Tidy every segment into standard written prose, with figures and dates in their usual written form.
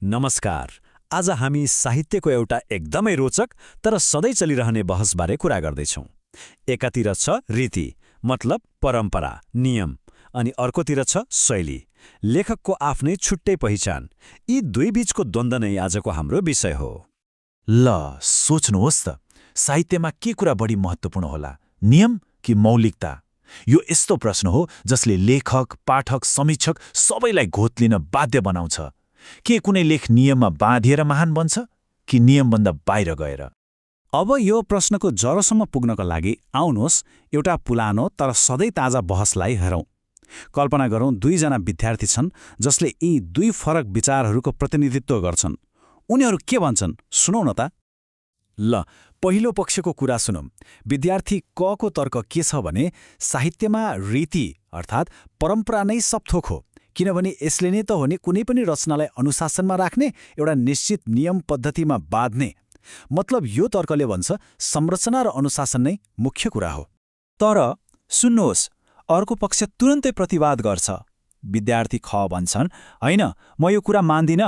नमस्कार। आज हामी साहित्यको एउटा एकदमै रोचक तर सधैँ चलिरहने बहसबारे कुरा गर्दैछौँ। एकातिर छ रीति मतलब परम्परा, नियम, अनि अर्कोतिर छ शैली, लेखकको आफ्नै छुट्टै पहिचान। यी दुई बीचको द्वन्द्व नै आजको हाम्रो विषय हो। ल सोच्नुहोस् त, साहित्यमा के कुरा बढी महत्त्वपूर्ण होला, नियम कि मौलिकता? यो यस्तो प्रश्न हो जसले लेखक, पाठक, समीक्षक सबैलाई घोत लिन बाध्य बनाउँछ। के कुनै लेख नियममा बाँधिएर महान बन्छ कि नियमभन्दा बाहिर गएर? अब यो प्रश्नको जरोसम्म पुग्नको लागि आउनुहोस् एउटा पुलानो तर सधैँ ताजा बहसलाई हेरौँ। कल्पना गरौँ दुईजना विद्यार्थी छन् जसले यी दुई फरक विचारहरूको प्रतिनिधित्व गर्छन्। उनीहरू के भन्छन् सुनौ न त। ल पहिलो पक्षको कुरा सुनौँ। विद्यार्थी क को तर्क के छ भने साहित्यमा रीति अर्थात् परम्परा नै सबथोक हो, किनभने यसले नै त हो नि कुनै पनि रचनालाई अनुशासनमा राख्ने, एउटा निश्चित नियम पद्धतिमा बाँध्ने। मतलब यो तर्कले भन्छ संरचना र अनुशासन नै मुख्य कुरा हो। तर सुन्नुहोस्, अर्को पक्ष तुरन्तै प्रतिवाद गर्छ। विद्यार्थी ख भन्छन्, होइन, म यो कुरा मान्दिन।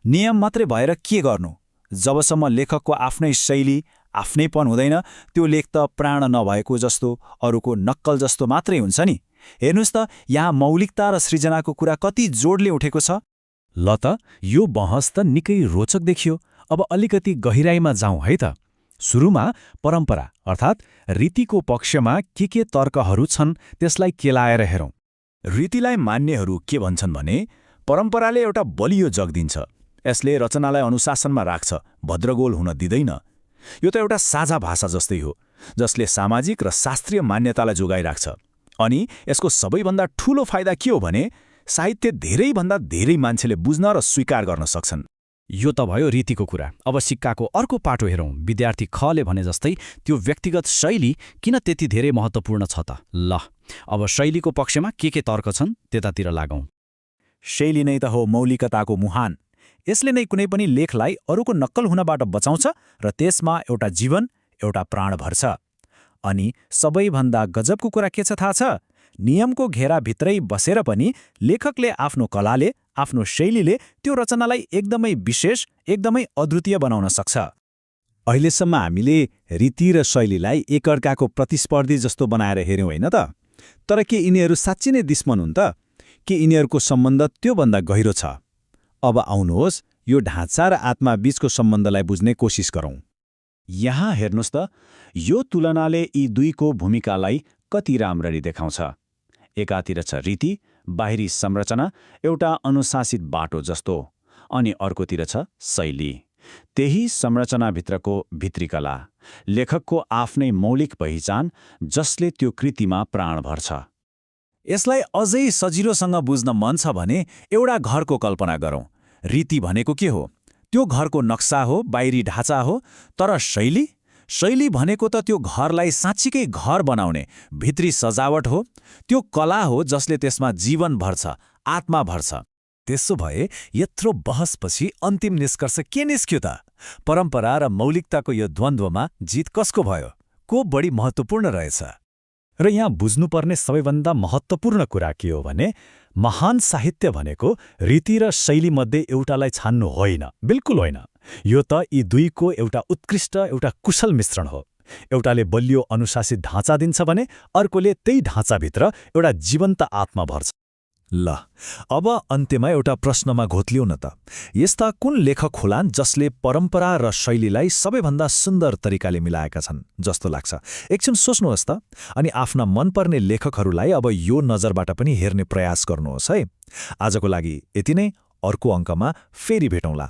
नियम मात्रै भएर के गर्नु? जबसम्म लेखकको आफ्नै शैली, आफ्नैपन हुँदैन, त्यो लेख त प्राण नभएको जस्तो, अरूको नक्कल जस्तो मात्रै हुन्छ नि। हेर्नुहोस् त, यहाँ मौलिकता र सृजनाको कुरा कति जोडले उठेको छ। ल त, यो बहस त निकै रोचक देखियो। अब अलिकति गहिराईमा जाउँ है त। सुरुमा परम्परा अर्थात् रीतिको पक्षमा के तर्कहरू छन् त्यसलाई केलाएर हेरौँ। रीतिलाई मान्नेहरू के भन्छन् भने परम्पराले एउटा बलियो जग दिन्छ। यसले रचनालाई अनुशासनमा राख्छ, भद्रगोल हुन दिँदैन। यो त एउटा साझा भाषा जस्तै हो जसले सामाजिक र शास्त्रीय मान्यतालाई जोगाइराख्छ। अनि यसको सबैभन्दा ठूलो फाइदा के हो भने साहित्य धेरैभन्दा धेरै मान्छेले बुझ्न र स्वीकार गर्न सक्छन्। यो त भयो रीतिको कुरा। अब सिक्काको अर्को पाटो हेरौँ। विद्यार्थी खले भने जस्तै त्यो व्यक्तिगत शैली किन त्यति धेरै महत्त्वपूर्ण छ त? ल अब शैलीको पक्षमा के तर्क छन् त्यतातिर लागौँ। शैली नै त हो मौलिकताको मुहान। यसले नै कुनै पनि लेखलाई अरूको नक्कल हुनबाट बचाउँछ र त्यसमा एउटा जीवन, एउटा प्राण भर्छ। अनि सबैभन्दा गजबको कुरा के छ थाहा छ? नियमको घेराभित्रै बसेर पनि लेखकले आफ्नो कलाले, आफ्नो शैलीले त्यो रचनालाई एकदमै विशेष, एकदमै अद्वितीय बनाउन सक्छ। अहिलेसम्म हामीले रीति र शैलीलाई एकअर्काको प्रतिस्पर्धी जस्तो बनाएर हेऱ्यौँ होइन त? तर के यिनीहरू साँच्चै नै दुश्मन हुन् त? के यिनीहरूको सम्बन्ध त्योभन्दा गहिरो छ? अब आउनुहोस् यो ढाँचा र आत्मा बीचको सम्बन्धलाई बुझ्ने कोसिस गरौँ। यहाँ हेर्नुहोस् त, यो तुलनाले यी दुईको भूमिकालाई कति राम्ररी देखाउँछ। एकातिर छ रीति, बाहिरी संरचना, एउटा अनुशासित बाटो जस्तो, अनि अर्कोतिर छ शैली, त्यही संरचनाभित्रको भित्री कला, लेखकको आफ्नै मौलिक पहिचान जसले त्यो कृतिमा प्राण भर्छ। यसलाई अझै सजिलोसँग बुझ्न मन छ भने एउटा घरको कल्पना गरौँ। रीति भनेको के हो? त्यो घरको नक्सा हो, बाहिरी ढाँचा हो। तर शैली भनेको त त्यो घरलाई साँच्चीकै घर बनाउने भित्री सजावट हो। त्यो कला हो जसले त्यसमा जीवन भर्छ, आत्मा भर्छ। त्यसो भए यत्रो बहसपछि अन्तिम निष्कर्ष के निस्क्यो त? परम्परा र मौलिकताको यो द्वन्द्वमा जित कसको भयो? को बढी महत्त्वपूर्ण रहेछ? र यहाँ बुझ्नुपर्ने सबैभन्दा महत्त्वपूर्ण कुरा के हो भने महान साहित्य भनेको रीति र शैलीमध्ये एउटालाई छान्नु होइन, बिल्कुल होइन। यो त यी दुईको एउटा उत्कृष्ट, एउटा कुशल मिश्रण हो। एउटाले बलियो अनुशासित ढाँचा दिन्छ भने अर्कोले त्यही ढाँचाभित्र एउटा जीवन्त आत्मा भर्छ। ल अब अन्त्यमा एउटा प्रश्नमा घोत्लियौ न त। यस्ता कुन लेखक होलान् जसले परम्परा र शैलीलाई सबैभन्दा सुन्दर तरिकाले मिलाएका छन् जस्तो लाग्छ? एकछिन सोच्नुहोस् त, अनि आफ्ना मनपर्ने लेखकहरूलाई अब यो नजरबाट पनि हेर्ने प्रयास गर्नुहोस् है। आजको लागि यति नै। अर्को अङ्कमा फेरि भेटौँला।